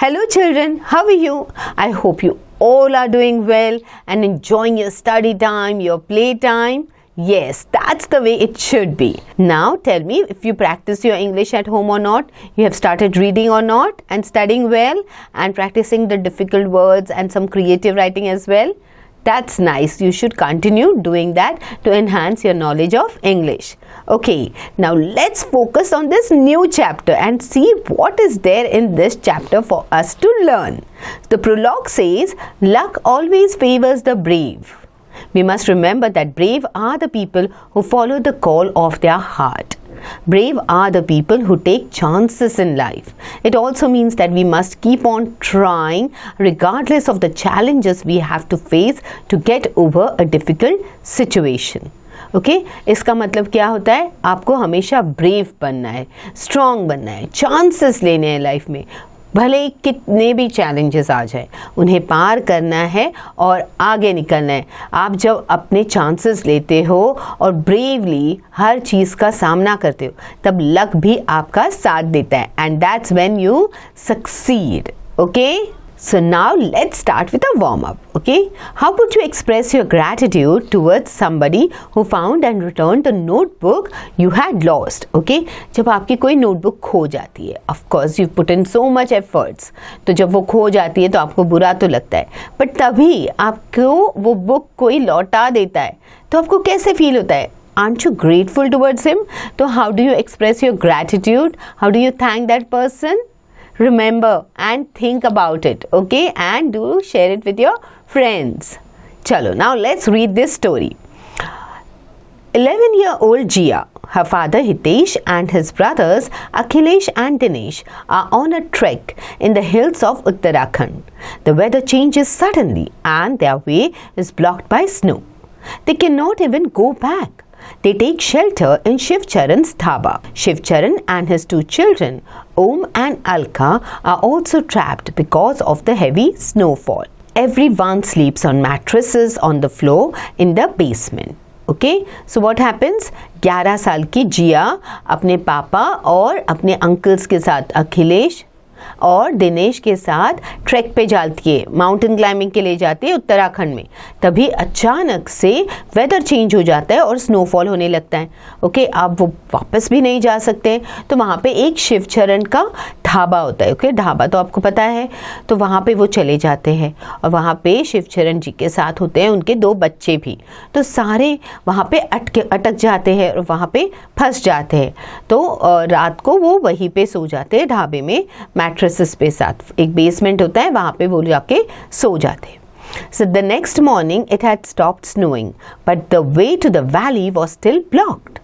Hello children, how are you? I hope you all are doing well and enjoying your study time, your play time. Yes, that's the way it should be. Now tell me if you practice your English at home or not. You have started reading or not and studying well and practicing the difficult words and some creative writing as well. That's nice. You should continue doing that to enhance your knowledge of English. Okay, now let's focus on this new chapter and see what is there in this chapter for us to learn. The prologue says, luck always favors the brave. We must remember that brave are the people who follow the call of their heart. Brave are the people who take chances in life. It also means that we must keep on trying regardless of the challenges we have to face to get over a difficult situation. Okay इसका मतलब क्या होता है? आपको हमेशा brave बनना है, strong बनना है, चांसेस लेने हैं लाइफ में, भले ही कितने भी चैलेंजेस आ जाए उन्हें पार करना है और आगे निकलना है. आप जब अपने चांसेस लेते हो और ब्रेवली हर चीज़ का सामना करते हो तब लक भी आपका साथ देता है and that's when you succeed. Okay, so now let's start with a warm up. Okay, how would you express your gratitude towards somebody who found and returned the notebook you had lost? Okay, जब आपकी कोई notebook खो जाती है, of course you put in so much efforts, तो जब वो खो जाती है तो आपको बुरा तो लगता है, बट तभी आपको वो बुक कोई लौटा देता है तो आपको कैसे फील होता है? Aren't you grateful towards him? तो how do you express your gratitude? How do you thank that person? Remember and think about it, okay, and do share it with your friends. Chalo, now let's read this story. 11-year-old Jia, her father Hitesh and his brothers Akhilesh and Dinesh are on a trek in the hills of Uttarakhand. The weather changes suddenly and their way is blocked by snow. They cannot even go back. They take shelter in Shiv Charan's dhaba. Shiv Charan and his two children, Om and Alka, are also trapped because of the heavy snowfall. Everyone sleeps on mattresses on the floor in the basement. Okay, so what happens? 11 साल की जिया अपने पापा और अपने uncles के साथ अखिलेश और दिनेश के साथ ट्रैक पे जाती है, माउंटेन क्लाइंबिंग के लिए जाती है उत्तराखंड में. तभी अचानक से वेदर चेंज हो जाता है और स्नोफॉल होने लगता है. ओके, अब वो वापस भी नहीं जा सकते, तो वहाँ पे एक शिवचरण का ढाबा होता है. ओके, ढाबा तो आपको पता है, तो वहाँ पे वो चले जाते हैं और वहाँ पे शिवचरण जी के साथ होते हैं उनके 2 बच्चे भी. तो सारे वहाँ पे अटक जाते हैं और वहाँ पे फंस जाते हैं. तो रात को वो वहीं पे सो जाते हैं ढाबे में मैट्रेसेस पे साथ. एक बेसमेंट होता है, वहाँ पे वो जाके सो जाते हैं. So the next morning it had stopped snowing, but the way to the valley was still blocked.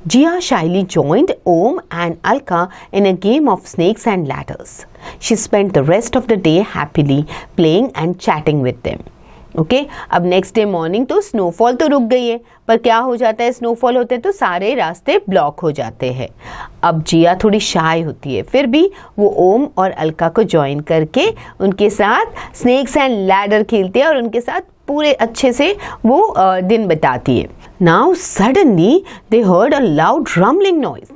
Jia shyly joined Om and Alka in a game of snakes and ladders. She spent the rest of the day happily playing and chatting with them. Okay, अब next day morning तो snowfall तो रुक गई है, पर क्या हो जाता है, स्नोफॉल होते हैं तो सारे रास्ते ब्लॉक हो जाते हैं. अब जिया थोड़ी शाय होती है, फिर भी वो ओम और अलका को ज्वाइन करके उनके साथ स्नेक्स एंड लैडर खेलती है और उनके साथ पूरे अच्छे से वो दिन बिताती है. Now suddenly they heard a loud rumbling noise.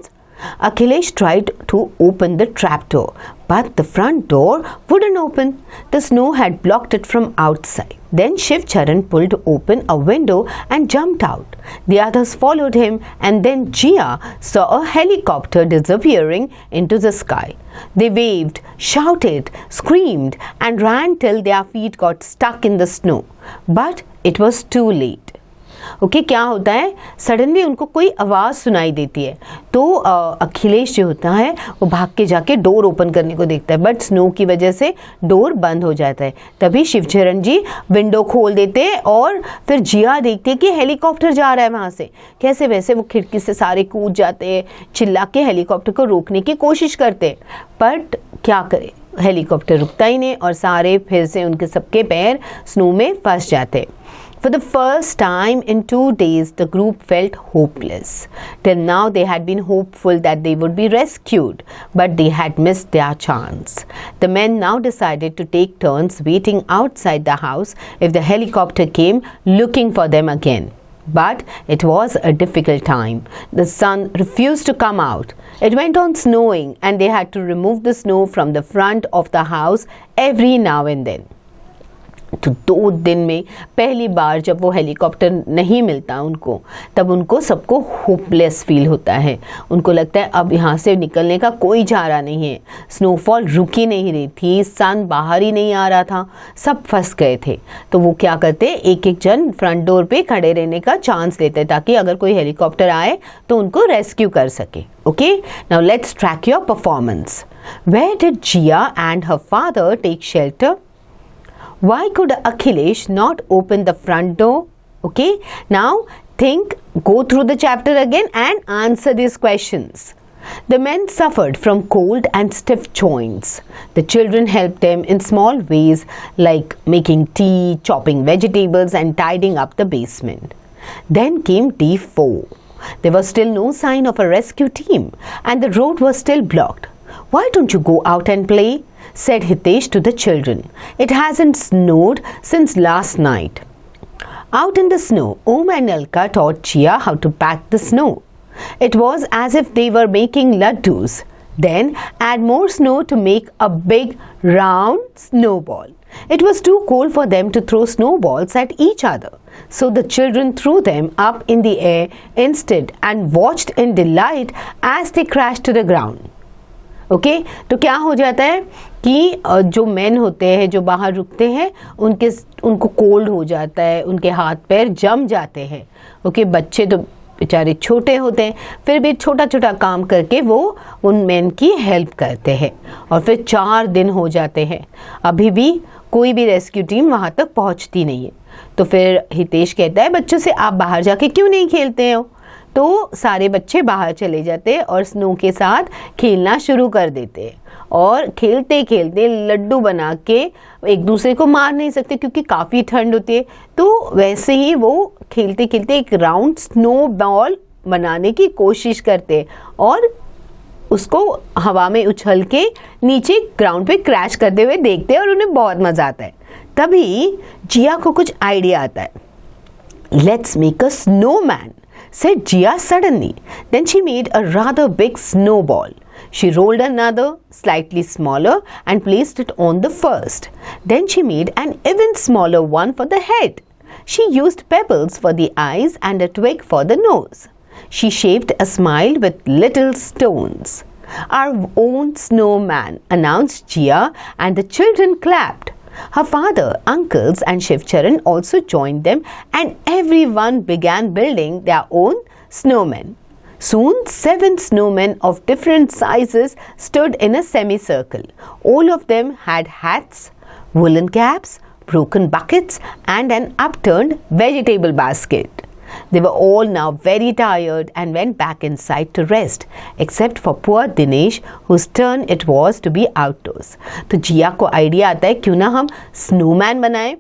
Akhilesh tried to open the trap door, but the front door wouldn't open. The snow had blocked it from outside. Then Shiv Charan pulled open a window and jumped out. The others followed him, and then Jia saw a helicopter disappearing into the sky. They waved, shouted, screamed, and ran till their feet got stuck in the snow. But it was too late. Okay, क्या होता है, suddenly उनको कोई आवाज़ सुनाई देती है, तो अखिलेश जो होता है वो भाग के जाके डोर ओपन करने को देखता है, बट स्नो की वजह से डोर बंद हो जाता है. तभी शिवचरण जी विंडो खोल देते हैं और फिर जिया देखती है कि हेलीकॉप्टर जा रहा है वहाँ से. कैसे वैसे वो खिड़की से सारे कूद जाते हैं, चिल्ला के हेलीकॉप्टर को रोकने की कोशिश करते हैं, बट क्या करे, हेलीकॉप्टर रुकता ही नहीं और सारे फिर से उनके सबके पैर स्नो में फंस जाते हैं. For the first time in 2 days, the group felt hopeless. Till now, they had been hopeful that they would be rescued, but they had missed their chance. The men now decided to take turns waiting outside the house if the helicopter came looking for them again. But it was a difficult time. The sun refused to come out. It went on snowing and they had to remove the snow from the front of the house every now and then. तो 2 दिन में पहली बार जब वो helicopter नहीं मिलता उनको, तब उनको सबको होपलेस फील होता है. उनको लगता है अब यहाँ से निकलने का कोई चारा नहीं है. स्नोफॉल रुक ही नहीं रही थी, सन बाहर ही नहीं आ रहा था, सब फंस गए थे. तो वो क्या करते, एक एक जन फ्रंट डोर पे खड़े रहने का चांस लेते ताकि अगर कोई हेलीकॉप्टर आए तो उनको रेस्क्यू कर सके. Okay, now let's track your performance. Where did Jiya and her father take shelter? Why could Akhilesh not open the front door? Okay, now think, go through the chapter again and answer these questions. The men suffered from cold and stiff joints. The children helped them in small ways like making tea, chopping vegetables and tidying up the basement. Then came day 4. There was still no sign of a rescue team and the road was still blocked. Why don't you go out and play? Said Hitesh to the children. It hasn't snowed since last night. Out in the snow, Om and Alka taught Jia how to pack the snow. It was as if they were making laddus. Then add more snow to make a big round snowball. It was too cold for them to throw snowballs at each other. So the children threw them up in the air instead and watched in delight as they crashed to the ground. Okay, तो क्या हो जाता है कि जो main होते हैं जो बाहर रुकते हैं उनको कोल्ड हो जाता है, उनके हाथ पैर जम जाते हैं. ओके, बच्चे तो बेचारे छोटे होते हैं, फिर भी छोटा छोटा काम करके वो उन मेन की हेल्प करते हैं. और फिर 4 दिन हो जाते हैं, अभी भी कोई भी रेस्क्यू टीम वहाँ तक पहुँचती नहीं है. तो फिर हितेश कहता है बच्चों से, आप बाहर जाके क्यों नहीं खेलते हो? तो सारे बच्चे बाहर चले जाते और स्नो के साथ खेलना शुरू कर देते और खेलते खेलते लड्डू बना के एक दूसरे को मार नहीं सकते क्योंकि काफ़ी ठंड होती है. तो वैसे ही वो खेलते खेलते एक राउंड स्नो बॉल बनाने की कोशिश करते और उसको हवा में उछल के नीचे ग्राउंड पे क्रैश करते हुए देखते और उन्हें बहुत मज़ा आता है. तभी जिया को कुछ आइडिया आता है. Let's make a snowman, said Jia suddenly. Then she made a rather big snowball. She rolled another, slightly smaller, and placed it on the first. Then she made an even smaller one for the head. She used pebbles for the eyes and a twig for the nose. She shaped a smile with little stones. Our own snowman, announced Jia, and the children clapped. Her father, uncles and Shiv Charan also joined them and everyone began building their own snowmen. Soon 7 snowmen of different sizes stood in a semicircle. All of them had hats, woolen caps, broken buckets and an upturned vegetable basket. They were all now very tired and went back inside to rest, except for poor Dinesh, whose turn it was to be outdoors. तो जिया को idea आता है क्यों ना हम snowman बनाएं.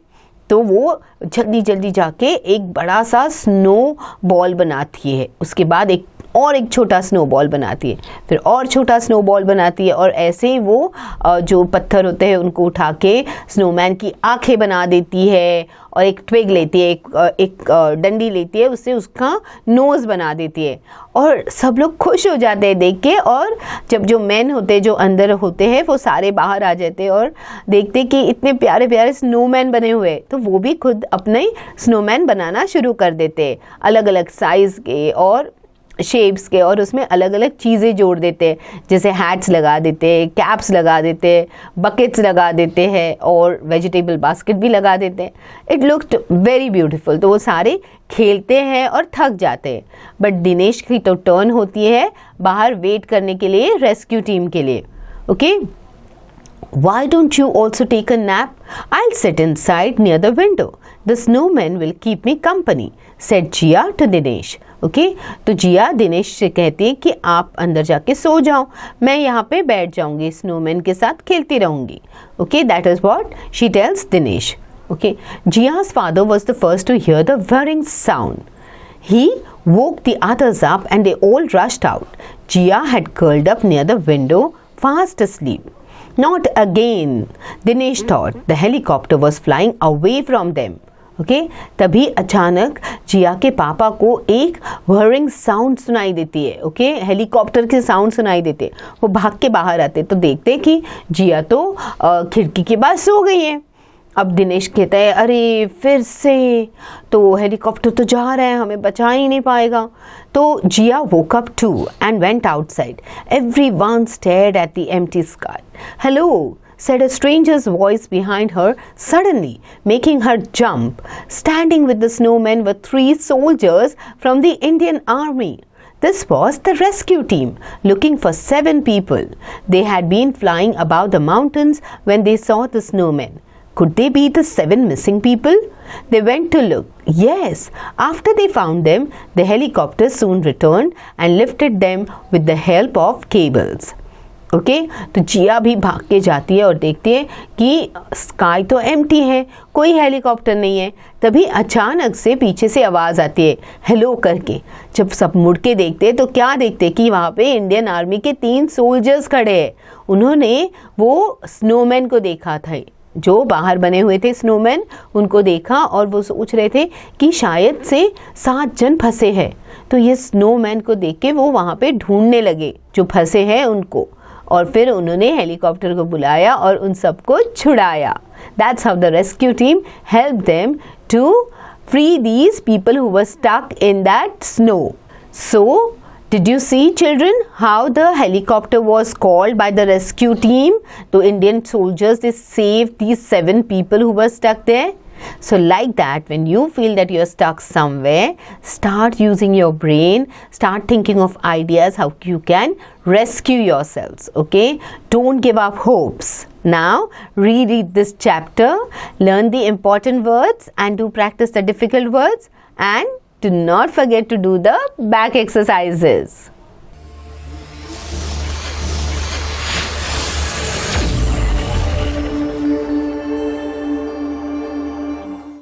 तो वो जल्दी जल्दी जाके एक बड़ा सा स्नो बॉल बनाती है, उसके बाद एक छोटा स्नोबॉल बनाती है, फिर और छोटा स्नोबॉल बनाती है और ऐसे ही वो जो पत्थर होते हैं उनको उठा के स्नोमैन की आंखें बना देती है और एक ट्विग लेती है, एक डंडी लेती है, उससे उसका नोज़ बना देती है और सब लोग खुश हो जाते हैं देख के. और जब जो मैन होते हैं जो अंदर होते हैं वो सारे बाहर आ जाते हैं और देखते कि इतने प्यारे प्यारे स्नोमैन बने हुए, तो वो भी खुद अपने स्नोमैन बनाना शुरू कर देते हैं अलग अलग साइज़ के और शेप्स के, और उसमें अलग अलग चीज़ें जोड़ देते हैं, जैसे हैट्स लगा देते हैं, कैप्स लगा देते हैं, बकेट्स लगा देते हैं और वेजिटेबल बास्केट भी लगा देते हैं. It looked very beautiful. तो वो सारे खेलते हैं और थक जाते हैं, बट दिनेश की तो टर्न होती है बाहर वेट करने के लिए रेस्क्यू टीम के लिए. Okay, Why don't you also take a nap? I'll sit inside near the window. The snowman will keep me company, said Jia to Dinesh. Okay? तो जिया दिनेश से कहती है कि आप अंदर जाके सो जाओ, मैं यहाँ पे बैठ जाऊँगी, स्नोमैन के साथ खेलती रहूँगी. Okay? That is what she tells Dinesh. Okay? Jia's father was the first to hear the whirring sound. He woke the others up and they all rushed out. Jia had curled up near the window, fast asleep. Not again, Dinesh thought. The helicopter was flying away from them. Okay तभी अचानक जिया के पापा को एक व्हरिंग sound सुनाई देती है। Okay helicopter के साउंड सुनाई देते। वो भाग के बाहर आते तो देखते कि जिया तो खिड़की के पास सो गई है। अब दिनेश कहता है अरे फिर से तो हेलीकॉप्टर तो जा रहा है, हमें बचा ही नहीं पाएगा। तो जिया woke up too and went outside. Everyone stared at the empty sky. Hello, said a stranger's voice behind her suddenly, making her jump. Standing with the snowmen were 3 soldiers from the Indian Army. This was the rescue team, looking for 7 people. They had been flying above the mountains when they saw the snowmen. Could they be the 7 missing people? They went to look. Yes, after they found them, the helicopter soon returned and lifted them with the help of cables. Okay तो जिया भी भाग के जाती है और देखती है कि स्काई तो एम्प्टी है, कोई हेलीकॉप्टर नहीं है। तभी अचानक से पीछे से आवाज़ आती है हेलो करके। जब सब मुड़ के देखते हैं तो क्या देखते हैं कि वहाँ पे इंडियन आर्मी के 3 सोल्जर्स खड़े हैं। उन्होंने वो स्नोमैन को देखा था, जो बाहर बने हुए थे स्नोमैन, उनको देखा और वो सोच रहे थे कि शायद से 7 जन फंसे हैं। तो ये स्नोमैन को देख के वो वहाँ पे ढूंढने लगे जो फंसे हैं उनको, और फिर उन्होंने हेलीकॉप्टर को बुलाया और उन सबको छुड़ाया। That's how the rescue team helped them to free these people who were stuck in that snow. So, did you see, children, how the helicopter was called by the rescue team? The Indian soldiers, they saved these 7 people who were stuck there. So like that, when you feel that you're stuck somewhere, start using your brain, start thinking of ideas how you can rescue yourselves, okay? Don't give up hopes. Now, reread this chapter, learn the important words and do practice the difficult words, and do not forget to do the back exercises.